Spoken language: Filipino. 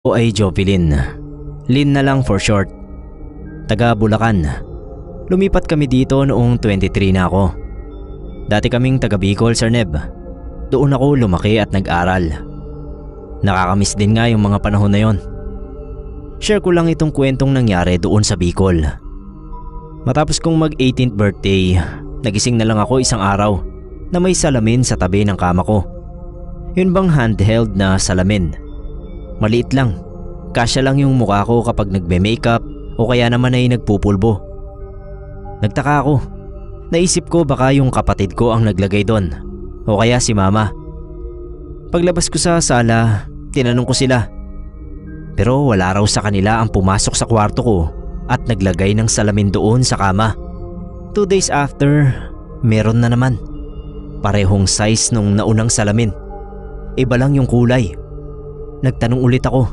O ay Jovelyn. Lynn na lang for short. Taga Bulacan. Lumipat kami dito noong 23 na ako. Dati kaming taga Bicol, Sir Neb. Doon ako lumaki at nag-aral. Nakakamiss din nga yung mga panahon na yon. Share ko lang itong kwentong nangyari doon sa Bicol. Matapos kong mag 18th birthday, nagising na lang ako isang araw na may salamin sa tabi ng kama ko. Yun bang handheld na salamin? Maliit lang. Kasya lang yung mukha ko kapag nagbe-makeup o kaya naman ay nagpupulbo. Nagtaka ako. Naisip ko baka yung kapatid ko ang naglagay doon o kaya si mama. Paglabas ko sa sala, tinanong ko sila. Pero wala raw sa kanila ang pumasok sa kwarto ko at naglagay ng salamin doon sa kama. 2 days after, meron na naman. Parehong size nung naunang salamin. Iba lang yung kulay. Nagtanong ulit ako.